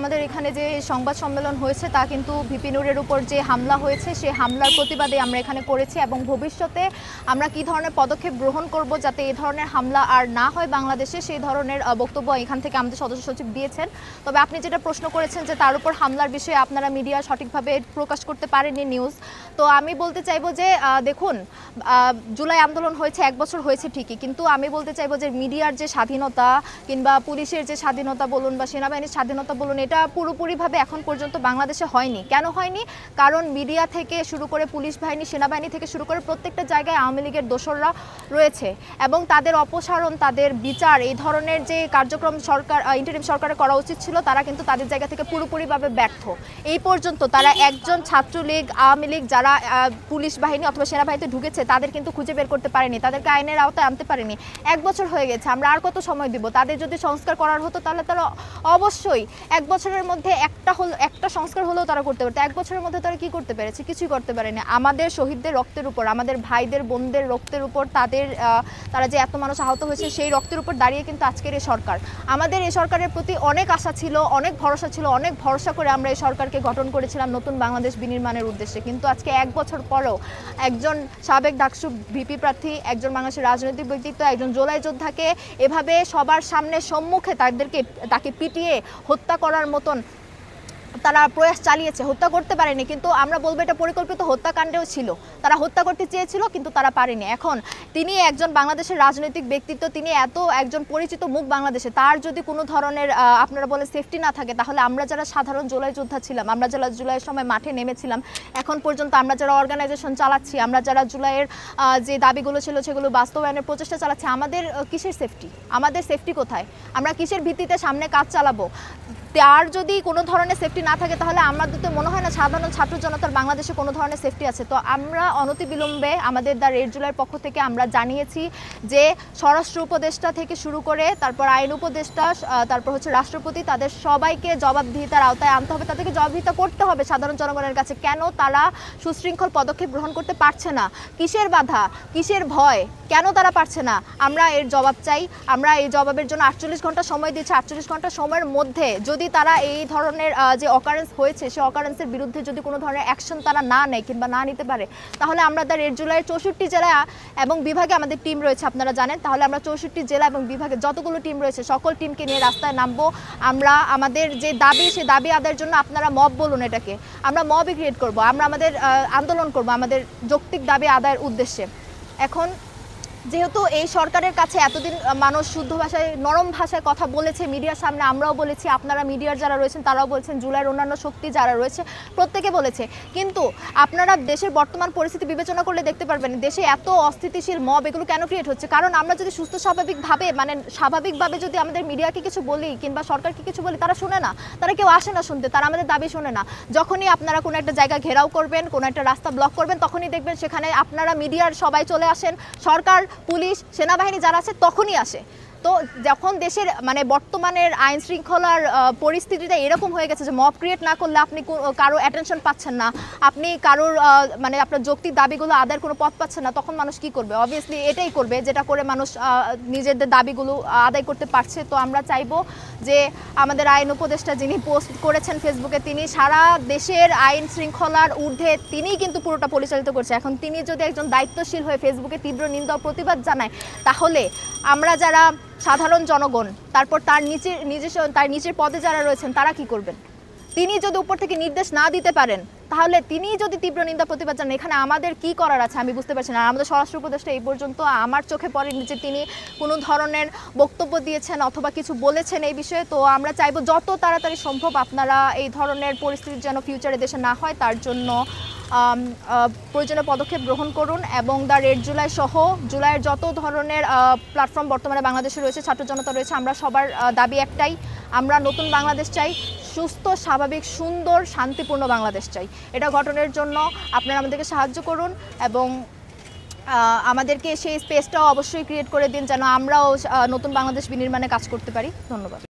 আমাদের এখানে যে সংবাদ সম্মেলন হয়েছে তা কিন্তু ভিপি নূরের উপর যে হামলা হয়েছে সেই হামলার প্রতিবাদে আমরা এখানে করেছি এবং ভবিষ্যতে আমরা কি ধরনের পদক্ষেপ গ্রহণ করব যাতে এই ধরনের হামলা আর না হয় বাংলাদেশে, সেই ধরনের বক্তব্য এখান থেকে আমাদের সদস্য সচিব দিয়েছেন। তবে আপনি যেটা প্রশ্ন করেছেন যে তার উপর হামলার বিষয়ে আপনারা মিডিয়া সঠিকভাবে প্রকাশ করতে পারেননি নিউজ, তো আমি বলতে চাইবো যে দেখুন, জুলাই আন্দোলন হয়েছে 1 বছর হয়েছে ঠিকই, কিন্তু আমি বলতে চাইবো যে মিডিয়ার যে স্বাধীনতা কিংবা পুলিশের যে স্বাধীনতা বলুন বা সেনাবাহিনীর স্বাধীনতা বলুন, এটা পুরোপুরিভাবে এখন পর্যন্ত বাংলাদেশে হয়নি। কেন হয়নি? কারণ মিডিয়া থেকে শুরু করে পুলিশ বাহিনী, সেনাবাহিনী থেকে শুরু করে প্রত্যেকটা জায়গায় আওয়ামী লীগের দোসররা রয়েছে এবং তাদের অপসারণ, তাদের বিচার, এই ধরনের যে কার্যক্রম সরকার ইন্টারিম সরকারের করা উচিত ছিল, তারা কিন্তু তাদের জায়গা থেকে পুরোপুরিভাবে ব্যর্থ। এই পর্যন্ত তারা একজন ছাত্রলীগ, আওয়ামী লীগ যারা পুলিশ বাহিনী অথবা সেনাবাহিনীতে ঢুকেছে তাদের কিন্তু খুঁজে বের করতে পারেনি, তাদেরকে আইনের আওতায় আনতে পারেনি। 1 বছর হয়ে গেছে, আমরা আর কত সময় দিব? তাদের যদি সংস্কার করার হতো তাহলে তারা অবশ্যই 1 বছরের মধ্যে একটা সংস্কার হলেও তারা করতে পারতো। 1 বছরের মধ্যে তারা কি করতে পেরেছে? কিছুই করতে পারেনি। আমাদের শহীদদের রক্তের উপর, আমাদের ভাইদের বোনদের রক্তের উপর, তারা যে এত মানুষ আহত হয়েছে সেই রক্তের উপর দাঁড়িয়ে কিন্তু আজকের এই সরকার। আমাদের এই সরকারের প্রতি অনেক আশা ছিল, অনেক ভরসা ছিল, অনেক ভরসা করে আমরা এই সরকারকে গঠন করেছিলাম নতুন বাংলাদেশ বিনির্মাণের উদ্দেশ্যে। কিন্তু আজকে 1 বছর পরেও একজন সাবেক ডাকসু ভিপি প্রার্থী, একজন বাংলাদেশের রাজনৈতিক ব্যক্তিত্ব, একজন জুলাই যোদ্ধাকে এভাবে সবার সামনে সম্মুখে তাকে পিটিয়ে হত্যা করার মতন তারা প্রয়াস চালিয়েছে। হত্যা করতে পারেনি, কিন্তু আমরা বলবো এটা পরিকল্পিত হত্যাকাণ্ডেও ছিল। তারা হত্যা করতে চেয়েছিল কিন্তু তারা পারেনি। এখন তিনি একজন বাংলাদেশের রাজনৈতিক ব্যক্তিত্ব, তিনি একজন পরিচিত মুখ বাংলাদেশে, তার যদি কোনো ধরনের আপনারা বলে সেফটি না থাকে, তাহলে আমরা যারা সাধারণ জুলাই যোদ্ধা ছিলাম, আমরা যারা জুলাইয়ের সময় মাঠে নেমেছিলাম, এখন পর্যন্ত আমরা যারা অর্গানাইজেশন চালাচ্ছি, আমরা যারা জুলাইয়ের যে দাবিগুলো ছিল সেগুলো বাস্তবায়নের প্রচেষ্টা চালাচ্ছি, আমাদের কিসের সেফটি? আমাদের সেফটি কোথায়? আমরা কিসের ভিত্তিতে সামনে কাজ চালাবো? তার যদি কোনো ধরনের সেফটি না থাকে তাহলে আমাদের তো মনে হয় না সাধারণ ছাত্র জনতার বাংলাদেশে কোনো ধরনের সেফটি আছে। তো আমরা অনতিবিলম্বে আমাদের দ্য রেড জুলাইয়ের পক্ষ থেকে আমরা জানিয়েছি যে স্বরাষ্ট্র উপদেষ্টা থেকে শুরু করে তারপর আইন উপদেষ্টা, তারপর হচ্ছে রাষ্ট্রপতি, তাদের সবাইকে জবাবদিহিতার আওতায় আনতে হবে, তাদেরকে জবাবদিহিতা করতে হবে সাধারণ জনগণের কাছে। কেন তারা সুশৃঙ্খল পদক্ষেপ গ্রহণ করতে পারছে না? কিসের বাধা? কিসের ভয়? কেন তারা পারছে না? আমরা এর জবাব চাই। আমরা এই জবাবের জন্য 48 ঘন্টা সময় দিচ্ছি। 48 ঘন্টা সময়ের মধ্যে যদি তারা এই ধরনের যে অকারেন্স হয়েছে সেই অকারেন্সের বিরুদ্ধে যদি কোনো ধরনের অ্যাকশন তারা না নেয় কিংবা না নিতে পারে, তাহলে আমরা দ্য রেড জুলাইয়ের 64 জেলা এবং বিভাগে আমাদের টিম রয়েছে, আপনারা জানেন, তাহলে আমরা 64 জেলা এবং বিভাগে যতগুলো টিম রয়েছে সকল টিমকে নিয়ে রাস্তায় নামবো। আমরা আমাদের যে দাবি, সেই দাবি আদায়ের জন্য আপনারা মব বলুন, এটাকে আমরা মবই ক্রিয়েট করবো। আমরা আমাদের আন্দোলন করবো আমাদের যৌক্তিক দাবি আদায়ের উদ্দেশ্যে। এখন যেহেতু এই সরকারের কাছে এতদিন মানুষ শুদ্ধ ভাষায়, নরম ভাষায় কথা বলেছে মিডিয়ার সামনে, আমরাও বলেছি, আপনারা মিডিয়ার যারা রয়েছেন তারাও বলছেন, জুলাইয়ের অন্যান্য শক্তি যারা রয়েছে প্রত্যেকে বলেছে, কিন্তু আপনারা দেশের বর্তমান পরিস্থিতি বিবেচনা করলে দেখতে পারবেন দেশে এত অস্থিতিশীল মব এগুলো কেন ক্রিয়েট হচ্ছে। কারণ আমরা যদি সুস্থ স্বাভাবিকভাবে যদি আমাদের মিডিয়াকে কিছু বলি কিংবা সরকারকে কিছু বলি, তারা শুনে না, তারা কেউ আসে না শুনতে, তারা আমাদের দাবি শোনে না। যখনই আপনারা কোনো একটা জায়গা ঘেরাও করবেন, কোনো একটা রাস্তা ব্লক করবেন, তখনই দেখবেন সেখানে আপনারা মিডিয়ার সবাই চলে আসেন, সরকার, পুলিশ, সেনাবাহিনী যারা আছে তখনই আসে। তো যখন দেশের বর্তমানের আইন শৃঙ্খলার পরিস্থিতিটা এরকম হয়ে গেছে যে মব ক্রিয়েট না করলে আপনি কারো অ্যাটেনশন পাচ্ছেন না, আপনি কারোর আপনার যৌক্তিক দাবিগুলো আদায়ের কোনো পথ পাচ্ছেন না, তখন মানুষ কি করবে? অবভিয়াসলি এটাই করবে যেটা করে মানুষ নিজেদের দাবিগুলো আদায় করতে পারছে। তো আমরা চাইবো যে আমাদের আইন উপদেষ্টা যিনি পোস্ট করেছেন ফেসবুকে, তিনি সারা দেশের আইন শৃঙ্খলার ঊর্ধ্বে তিনিই কিন্তু পুরোটা পরিচালিত করছে। এখন তিনি যদি একজন দায়িত্বশীল হয়ে ফেসবুকে তীব্র নিন্দা ও প্রতিবাদ জানায়, তাহলে আমরা যারা সাধারণ জনগণ, তারপর তার নিচের পদে যারা রয়েছেন তারা কি করবেন? তিনি যদি উপর থেকে নির্দেশ না দিতে পারেন, তাহলে তিনি যদি তীব্র নিন্দা প্রতিবাদ জানান, এখানে আমাদের কি করার আছে আমি বুঝতে পারছি না। আমাদের স্বরাষ্ট্র উপদেষ্টা এই পর্যন্ত আমার চোখে পড়েনি যে তিনি কোনো ধরনের বক্তব্য দিয়েছেন অথবা কিছু বলেছেন এই বিষয়ে। তো আমরা চাইবো যত তাড়াতাড়ি সম্ভব আপনারা এই ধরনের পরিস্থিতি যেন ফিউচারে দেশে না হয় তার জন্য প্রয়োজনীয় পদক্ষেপ গ্রহণ করুন। এবং দ্য রেড জুলাই সহ জুলাইয়ের যত ধরনের প্ল্যাটফর্ম বর্তমানে বাংলাদেশে রয়েছে, ছাত্র জনতা রয়েছে, আমরা সবার দাবি একটাই, আমরা নতুন বাংলাদেশ চাই, সুস্থ, স্বাভাবিক, সুন্দর, শান্তিপূর্ণ বাংলাদেশ চাই। এটা গঠনের জন্য আপনারা আমাদেরকে সাহায্য করুন এবং আমাদেরকে সেই স্পেসটাও অবশ্যই ক্রিয়েট করে দিন যেন আমরাও নতুন বাংলাদেশ বিনির্মাণে কাজ করতে পারি। ধন্যবাদ।